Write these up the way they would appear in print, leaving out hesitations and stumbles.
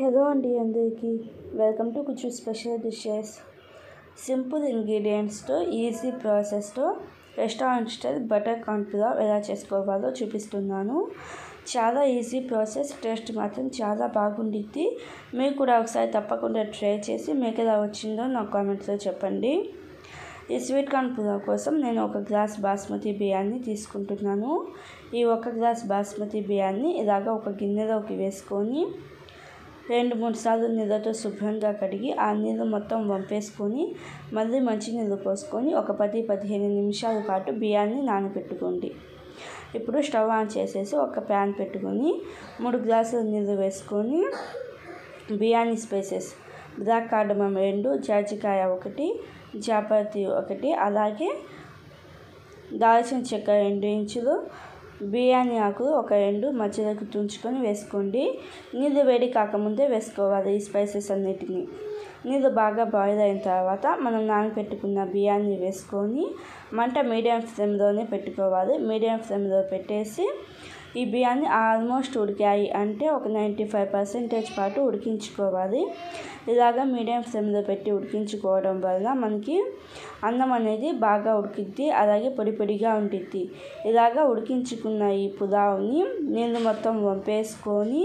Hello అండి అందరికీ welcome to కుచ్చు స్పెషల్ డిషెస్. సింపుల్ ఇంగ్రీడియంట్స్తో ఈజీ ప్రాసెస్తో restaurant style butter corn pulao ఎలా చేసుకోవాలో చూపిస్తున్నాను. చాలా ఈజీ ప్రాసెస్, టేస్ట్ మాత్రం చాలా బాగుండిద్ది. మీరు కూడా ఒకసారి తప్పకుండా ట్రై చేసి మీకు ఎలా వచ్చిందో నాకు కామెంట్స్లో చెప్పండి. ఈ స్వీట్ కార్న్ పులావ్ కోసం నేను 1 గ్లాస్ బాస్మతి బియ్యాన్ని తీసుకుంటున్నాను. ఈ 1 గ్లాస్ బాస్మతి బియ్యాన్ని ఇలాగ ఒక గిన్నెలోకి వేసుకొని 2-3 సార్లు నీళ్ళతో శుభ్రంగా కడిగి ఆ నీళ్ళు మొత్తం వంపేసుకొని మళ్ళీ మంచినీళ్ళు పోసుకొని ఒక 10-15 నిమిషాల పాటు బియ్యాన్ని నానబెట్టుకోండి. ఇప్పుడు స్టవ్ ఆన్ చేసేసి ఒక ప్యాన్ పెట్టుకొని 3 గ్లాసుల నీళ్ళు వేసుకొని బిర్యానీ స్పైసెస్ బ్లాక్ కార్డమమ్ 2, జాజికాయ 1, జాపత్రి 1, అలాగే దాల్చిన చెక్క 2 ఇంచులు, బిర్యానీ ఆకులు 2 మధ్యలోకి తుంచుకొని వేసుకోండి. నీళ్ళు వేడి కాకముందే వేసుకోవాలి ఈ స్పైసెస్ అన్నిటిని. నీళ్ళు బాగా బాయిల్ అయిన తర్వాత మనం నానబెట్టుకున్న బియ్యాన్ని వేసుకొని మంట మీడియం ఫ్లేమ్లోనే పెట్టుకోవాలి. మీడియం ఫ్లేమ్లో పెట్టేసి ఈ బియ్యాన్ని ఆల్మోస్ట్ ఉడికాయి అంటే ఒక 95% పాటు ఉడికించుకోవాలి. ఇలాగా మీడియం ఫ్లేమ్లో పెట్టి ఉడికించుకోవడం వల్ల మనకి అన్నం అనేది బాగా ఉడికిద్ది, అలాగే పొడి పొడిగా ఉండిద్ది. ఇలాగా ఉడికించుకున్న ఈ పులావ్ని నీళ్ళు మొత్తం వంపేసుకొని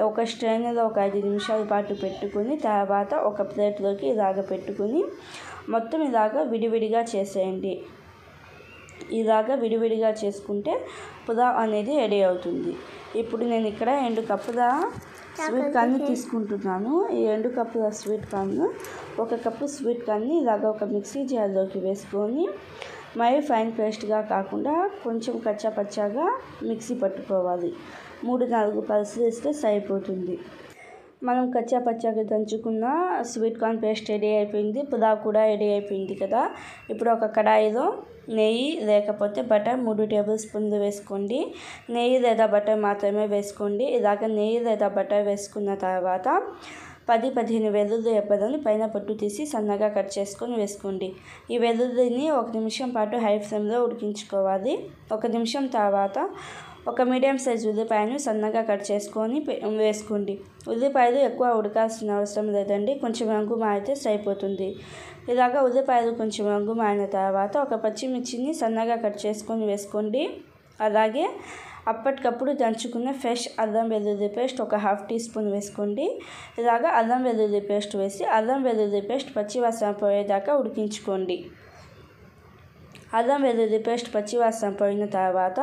ఒక స్ట్రైనర్లో ఒక 5 నిమిషాల పాటు పెట్టుకొని తర్వాత ఒక ప్లేట్లోకి ఇలాగ పెట్టుకొని మొత్తం ఇలాగ విడివిడిగా చేసేయండి. ఇలాగ విడివిడిగా చేసుకుంటే పులావ్ అనేది రెడీ అవుతుంది. ఇప్పుడు నేను ఇక్కడ 2 కప్పుల స్వీట్ కార్న్ తీసుకుంటున్నాను. ఈ 2 కప్పుల స్వీట్ కార్న్, 1 కప్పు స్వీట్ కార్న్ని ఇలాగ ఒక మిక్సీ జార్లోకి వేసుకొని మరీ ఫైన్ పేస్ట్గా కాకుండా కొంచెం కచ్చా పచ్చాగా మిక్సీ పట్టుకోవాలి. 3-4 పల్సులు ఇస్తే సరిపోతుంది. మనం కచ్చా పచ్చాగా దంచుకున్న స్వీట్ కార్న్ పేస్ట్ రెడీ అయిపోయింది. పులావ్ కూడా రెడీ అయిపోయింది కదా. ఇప్పుడు ఒక కడాయిలో నెయ్యి లేకపోతే బటర్ 3 టేబుల్ స్పూన్లు వేసుకోండి. నెయ్యి లేదా బటర్ మాత్రమే వేసుకోండి. ఇలాగ నెయ్యి లేదా బటర్ వేసుకున్న తర్వాత 10-15 వెల్లుల్లి రెబ్బలను పైన పొట్టు తీసి సన్నగా కట్ చేసుకొని వేసుకోండి. ఈ వెల్లుల్లిని 1 నిమిషం పాటు హై ఫ్లేమ్లో ఉడికించుకోవాలి. 1 నిమిషం తర్వాత ఒక మీడియం సైజ్ ఉల్లిపాయను సన్నగా కట్ చేసుకొని వేసుకోండి. ఉల్లిపాయలు ఎక్కువ ఉడకాల్సిన అవసరం లేదండి, కొంచెం రంగు మారితే సరిపోతుంది. ఇలాగ ఉల్లిపాయలు కొంచెం రంగు మారిన తర్వాత ఒక పచ్చిమిర్చిని సన్నగా కట్ చేసుకొని వేసుకోండి. అలాగే అప్పటికప్పుడు దంచుకున్న ఫ్రెష్ అల్లం వెల్లుల్లి పేస్ట్ ఒక 1/2 టీ స్పూన్ వేసుకోండి. ఇలాగ అల్లం వెల్లుల్లి పేస్ట్ వేసి అల్లం వెల్లుల్లి పేస్ట్ పచ్చివాసన పోయేదాకా ఉడికించుకోండి. అల్లం వెల్లుల్లి పేస్ట్ పచ్చివాసన పోయిన తర్వాత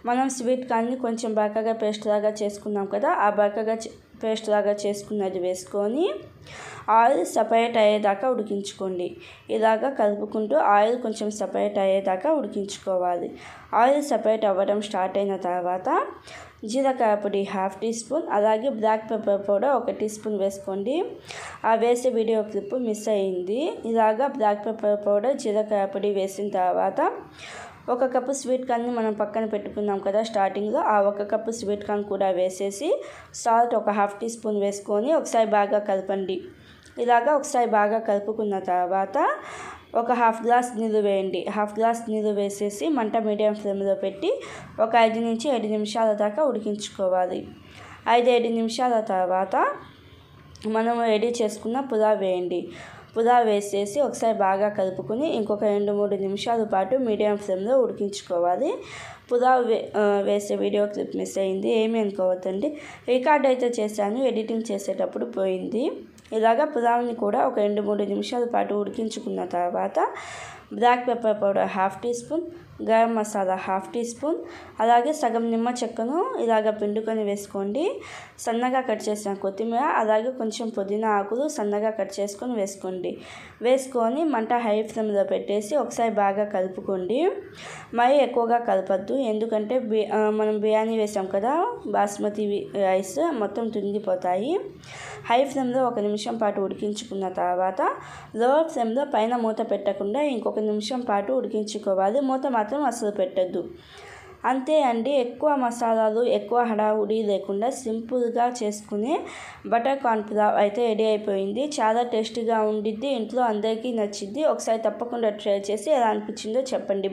మనం స్వీట్ కార్న్ని కొంచెం బరకగా పేస్ట్ లాగా చేసుకున్నాం కదా, ఆ బరకగా పేస్ట్ లాగా చేసుకున్నది వేసుకొని ఆయిల్ సపరేట్ అయ్యేదాకా ఉడికించుకోండి. ఇలాగ కలుపుకుంటూ ఆయిల్ కొంచెం సపరేట్ అయ్యేదాకా ఉడికించుకోవాలి. ఆయిల్ సపరేట్ అవ్వడం స్టార్ట్ అయిన తర్వాత జీలకర్ర పొడి 1/2 టీ స్పూన్, అలాగే black pepper powder 1 teaspoon వేసుకోండి. ఆ వేసే వీడియో క్లిప్ మిస్ అయ్యింది. ఇలాగ బ్లాక్ పెప్పర్ పౌడర్, జీలకర్ర పొడి వేసిన తర్వాత 1 కప్పు స్వీట్ కార్న్ని మనం పక్కన పెట్టుకున్నాం కదా స్టార్టింగ్లో, ఆ 1 కప్పు స్వీట్ కార్న్ కూడా వేసేసి సాల్ట్ ఒక 1/2 టీ స్పూన్ వేసుకొని ఒకసారి బాగా కలపండి. ఇలాగ ఒకసారి బాగా కలుపుకున్న తర్వాత ఒక 1/2 గ్లాస్ నీళ్ళు వేయండి. 1/2 గ్లాస్ నీళ్ళు వేసేసి మంట మీడియం ఫ్లేమ్లో పెట్టి ఒక 5-7 నిమిషాల దాకా ఉడికించుకోవాలి. 5-7 నిమిషాల తర్వాత మనం రెడీ చేసుకున్న పులావ్ వేయండి. పులావ్ వేసేసి ఒకసారి బాగా కలుపుకొని ఇంకొక 2-3 నిమిషాల పాటు మీడియం ఫ్లేమ్లో ఉడికించుకోవాలి. పులావ్ వేసే వీడియో క్లిప్ మిస్ అయింది, ఏమీ అనుకోవద్దండి. రికార్డ్ అయితే చేశాను, ఎడిటింగ్ చేసేటప్పుడు పోయింది. ఇలాగ పులావ్ని కూడా ఒక 2-3 నిమిషాల పాటు ఉడికించుకున్న తర్వాత black pepper powder 1/2 teaspoon, garam masala 1/2 teaspoon, అలాగే సగం నిమ్మ చెక్కను ఇలాగ పిండుకొని వేసుకోండి. సన్నగా కట్ చేసిన కొత్తిమీర, అలాగే కొంచెం పుదీనా ఆకులు సన్నగా కట్ చేసుకొని వేసుకోండి. వేసుకొని మంట హై ఫ్లేమ్లో పెట్టేసి ఒకసారి బాగా కలుపుకోండి. మరీ ఎక్కువగా కలపద్దు, ఎందుకంటే మనం బిర్యానీ వేసాం కదా, బాస్మతి రైస్ మొత్తం తుంగిపోతాయి. హై ఫ్లేమ్లో 1 నిమిషం పాటు ఉడికించుకున్న తర్వాత లో ఫ్లేమ్లో పైన మూత పెట్టకుండా ఇంకొక నిమిషం పాటు ఉడికించుకోవాలి. మూత మాత్రం అసలు పెట్టద్దు. అంతే అండి, ఎక్కువ మసాలాలు ఎక్కువ హడావుడి లేకుండా సింపుల్గా చేసుకునే బటర్ కార్న్ పులావ్ అయితే రెడీ అయిపోయింది. చాలా టేస్టీగా ఉండిద్ది, ఇంట్లో అందరికీ నచ్చిద్ది. ఒకసారి తప్పకుండా ట్రై చేసి ఎలా అనిపించిందో చెప్పండి.